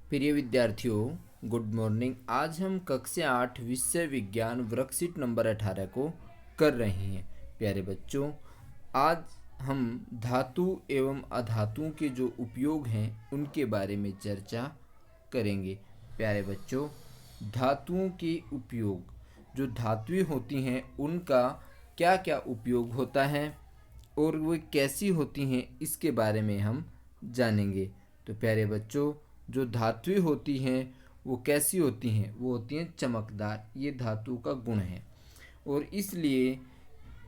प्रिय विद्यार्थियों, good morning. आज हम कक्षा 8 विषय विज्ञान वर्कशीट नंबर 18 को कर रहे हैं। प्यारे बच्चों, आज हम धातु एवं अधातुओं के जो उपयोग हैं उनके बारे में चर्चा करेंगे। प्यारे बच्चों, धातुओं के उपयोग, जो धातुएं होती हैं उनका क्या क्या उपयोग होता है और वो कैसी होती हैं, इसके बारे में हम जानेंगे। तो प्यारे बच्चों, जो धातुएं होती हैं वो कैसी होती हैं? वो होती हैं चमकदार। ये धातु का गुण है और इसलिए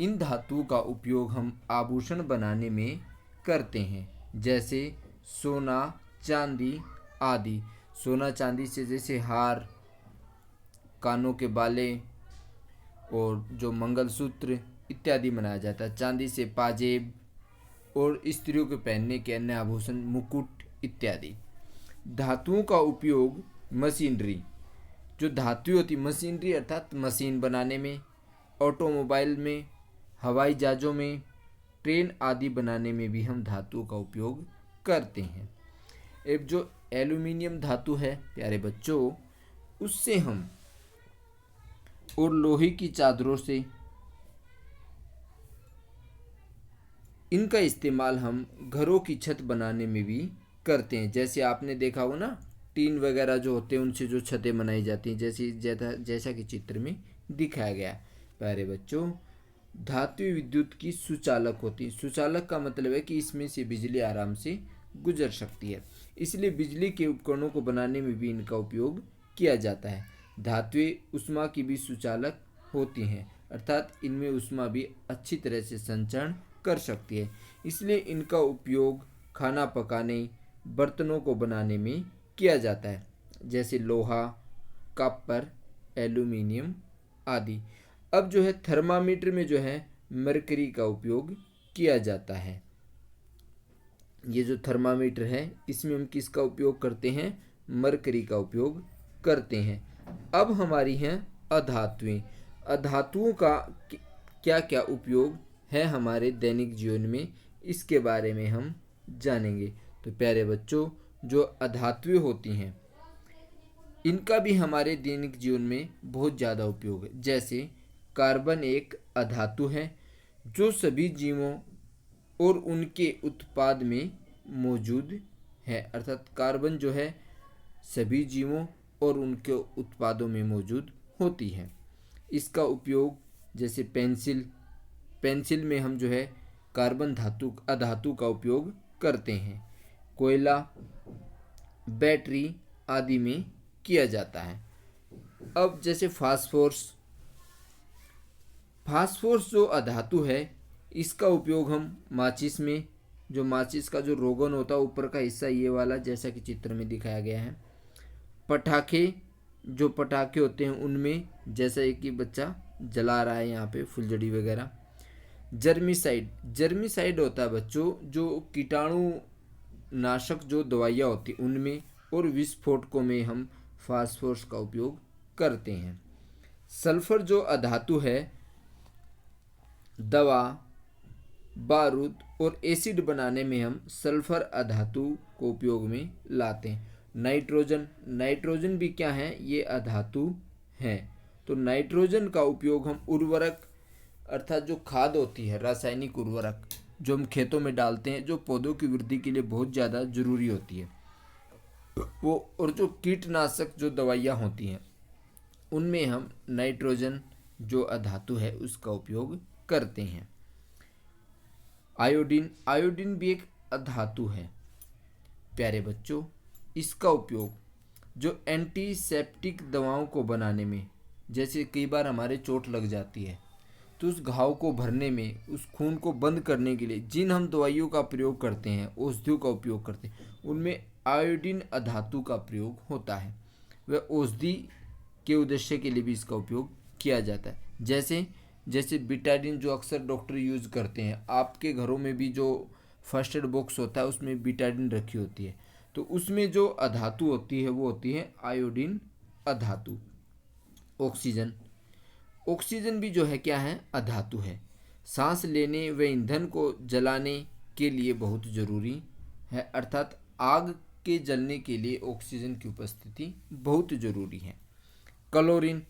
इन धातुओं का उपयोग हम आभूषण बनाने में करते हैं, जैसे सोना, चांदी आदि। सोना चांदी से जैसे हार, कानों के बाले और जो मंगलसूत्र इत्यादि बनाया जाता है। चांदी से पाजेब और स्त्रियों के पहनने के अन्य आभूषण, मुकुट इत्यादि। धातुओं का उपयोग मशीनरी, जो धातु होती मशीनरी अर्थात मशीन बनाने में, ऑटोमोबाइल में, हवाई जहाज़ों में, ट्रेन आदि बनाने में भी हम धातुओं का उपयोग करते हैं। एक जो एल्यूमिनियम धातु है प्यारे बच्चों, उससे हम और लोहे की चादरों से इनका इस्तेमाल हम घरों की छत बनाने में भी करते हैं। जैसे आपने देखा हो ना, टीन वगैरह जो होते हैं उनसे जो छतें बनाई जाती हैं, जैसा कि चित्र में दिखाया गया। प्यारे बच्चों, धातु विद्युत की सुचालक होती है। सुचालक का मतलब है कि इसमें से बिजली आराम से गुजर सकती है, इसलिए बिजली के उपकरणों को बनाने में भी इनका उपयोग किया जाता है। धातुएं ऊष्मा की भी सुचालक होती हैं, अर्थात इनमें ऊष्मा भी अच्छी तरह से संचरण कर सकती है, इसलिए इनका उपयोग खाना पकाने, बर्तनों को बनाने में किया जाता है, जैसे लोहा, कॉपर, एल्यूमिनियम आदि। अब जो है थर्मामीटर में जो है मरकरी का उपयोग किया जाता है। ये जो थर्मामीटर है इसमें हम किसका उपयोग करते हैं? मरकरी का उपयोग करते हैं। अब हमारी हैं अधातुएं। अधातुओं का क्या क्या उपयोग है हमारे दैनिक जीवन में, इसके बारे में हम जानेंगे। तो प्यारे बच्चों, जो अधातुएं होती हैं इनका भी हमारे दैनिक जीवन में बहुत ज़्यादा उपयोग है। जैसे कार्बन एक अधातु है जो सभी जीवों और उनके उत्पाद में मौजूद है, अर्थात कार्बन जो है सभी जीवों और उनके उत्पादों में मौजूद होती है। इसका उपयोग जैसे पेंसिल में हम जो है कार्बन अधातु का उपयोग करते हैं। कोयला, बैटरी आदि में किया जाता है। अब जैसे फास्फोरस जो अधातु है इसका उपयोग हम माचिस में, जो माचिस का जो रोगन होता है ऊपर का हिस्सा ये वाला, जैसा कि चित्र में दिखाया गया है। जो पटाखे होते हैं उनमें, जैसा कि बच्चा जला रहा है यहाँ पे फुलझड़ी वगैरह। जर्मिसाइड होता है बच्चों, जो कीटाणु नाशक जो दवाइयाँ होती हैं उनमें, और विस्फोटकों में हम फास्फोरस का उपयोग करते हैं। सल्फर जो अधातु है दवा, बारूद और एसिड बनाने में हम सल्फर अधातु को उपयोग में लाते हैं। नाइट्रोजन भी क्या है? ये अधातु है। तो नाइट्रोजन का उपयोग हम उर्वरक अर्थात जो खाद होती है, रासायनिक उर्वरक जो हम खेतों में डालते हैं, जो पौधों की वृद्धि के लिए बहुत ज़्यादा जरूरी होती है वो, और जो कीटनाशक जो दवाइयाँ होती हैं उनमें हम नाइट्रोजन जो अधातु है उसका उपयोग करते हैं। आयोडीन भी एक अधातु है प्यारे बच्चों। इसका उपयोग जो एंटीसेप्टिक दवाओं को बनाने में, जैसे कई बार हमारे चोट लग जाती है तो उस घाव को भरने में, उस खून को बंद करने के लिए जिन हम दवाइयों का प्रयोग करते हैं, औषधियों का उपयोग करते हैं, उनमें आयोडीन अधातु का प्रयोग होता है। वह औषधि के उद्देश्य के लिए भी इसका उपयोग किया जाता है। जैसे बिटाडिन जो अक्सर डॉक्टर यूज़ करते हैं, आपके घरों में भी जो फर्स्ट एड बॉक्स होता है उसमें बिटाडिन रखी होती है, तो उसमें जो अधातु होती है वो होती है आयोडीन अधातु। ऑक्सीजन भी जो है क्या है? अधातु है। सांस लेने व ईंधन को जलाने के लिए बहुत ज़रूरी है, अर्थात आग के जलने के लिए ऑक्सीजन की उपस्थिति बहुत जरूरी है। क्लोरीन,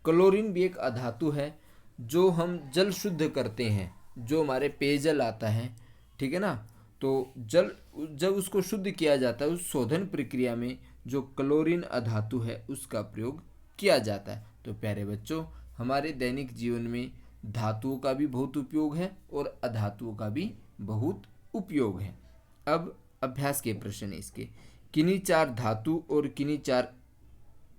क्लोरीन भी एक अधातु है जो हम जल शुद्ध करते हैं, जो हमारे पेयजल आता है, ठीक है ना, तो जल जब उसको शुद्ध किया जाता है उस शोधन प्रक्रिया में जो क्लोरीन अधातु है उसका प्रयोग किया जाता है। तो प्यारे बच्चों, हमारे दैनिक जीवन में धातुओं का भी बहुत उपयोग है और अधातुओं का भी बहुत उपयोग है। अब अभ्यास के प्रश्न है इसके, किन्हीं 4 धातु और किन्हीं 4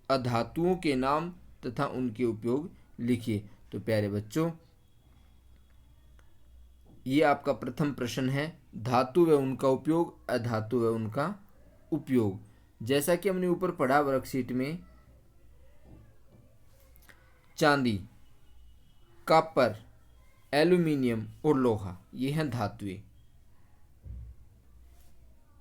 अधातुओं के नाम तथा उनके उपयोग लिखिए। तो प्यारे बच्चों, ये आपका प्रथम प्रश्न है, धातु व उनका उपयोग, अधातु व उनका उपयोग। जैसा कि हमने ऊपर पढ़ा वर्कशीट में, चांदी, कॉपर, एल्यूमिनियम और लोहा, ये हैं धातुएं।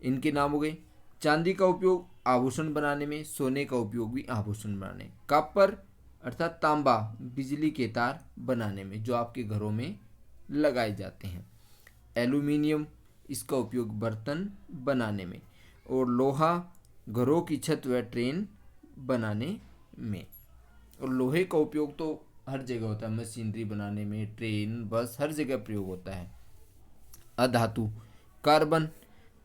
इनके नाम हो गए। चांदी का उपयोग आभूषण बनाने में, सोने का उपयोग भी आभूषण बनाने, कॉपर अर्थात तांबा बिजली के तार बनाने में जो आपके घरों में लगाए जाते हैं, एल्यूमिनियम इसका उपयोग बर्तन बनाने में, और लोहा घरों की छत व ट्रेन बनाने में। और लोहे का उपयोग तो हर जगह होता है, मशीनरी बनाने में, ट्रेन, बस, हर जगह प्रयोग होता है। अधातु, कार्बन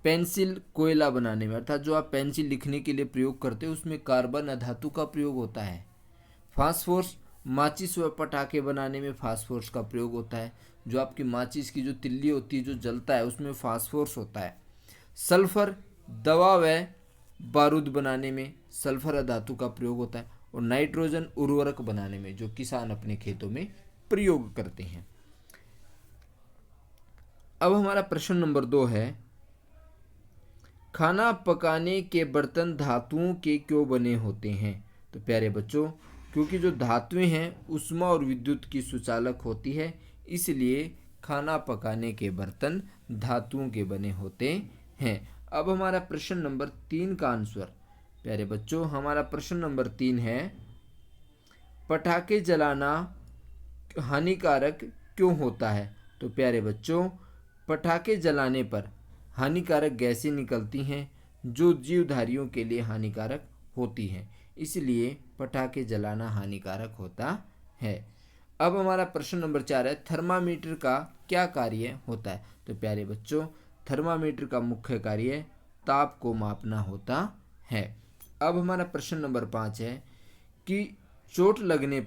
पेंसिल, कोयला बनाने में, अर्थात जो आप पेंसिल लिखने के लिए प्रयोग करते हो उसमें कार्बन अधातु का प्रयोग होता है। फास्फोरस, माचिस व पटाखे बनाने में फास्फोरस का प्रयोग होता है, जो आपकी माचिस की जो तिल्ली होती है जो जलता है उसमें फास्फोरस होता है। सल्फर, दवा व बारूद बनाने में सल्फर अधातु का प्रयोग होता है। और नाइट्रोजन उर्वरक बनाने में जो किसान अपने खेतों में प्रयोग करते हैं। अब हमारा प्रश्न नंबर 2 है, खाना पकाने के बर्तन धातुओं के क्यों बने होते हैं? तो प्यारे बच्चों, क्योंकि जो धातुएं हैं उष्मा और विद्युत की सुचालक होती है, इसलिए खाना पकाने के बर्तन धातुओं के बने होते हैं। अब हमारा प्रश्न नंबर 3 का आंसर, प्यारे बच्चों, हमारा प्रश्न नंबर 3 है, पटाखे जलाना हानिकारक क्यों होता है? तो प्यारे बच्चों, पटाखे जलाने पर हानिकारक गैसें निकलती हैं जो जीवधारियों के लिए हानिकारक होती हैं, इसलिए पटाखे जलाना हानिकारक होता है। अब हमारा प्रश्न नंबर 4 है, थर्मामीटर का क्या कार्य होता है? तो प्यारे बच्चों, थर्मामीटर का मुख्य कार्य ताप को मापना होता है। अब हमारा प्रश्न नंबर 5 है कि चोट लगने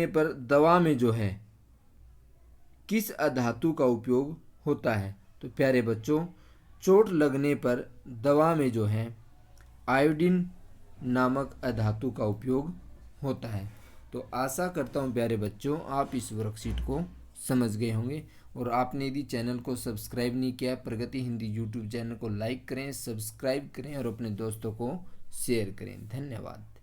पर दवा में जो है किस अधातु का उपयोग होता है? तो प्यारे बच्चों, चोट लगने पर दवा में जो है आयोडीन नामक अधातु का उपयोग होता है। तो आशा करता हूँ प्यारे बच्चों आप इस वर्कशीट को समझ गए होंगे, और आपने यदि चैनल को सब्सक्राइब नहीं किया, प्रगति हिंदी यूट्यूब चैनल को लाइक करें, सब्सक्राइब करें और अपने दोस्तों को शेयर करें। धन्यवाद।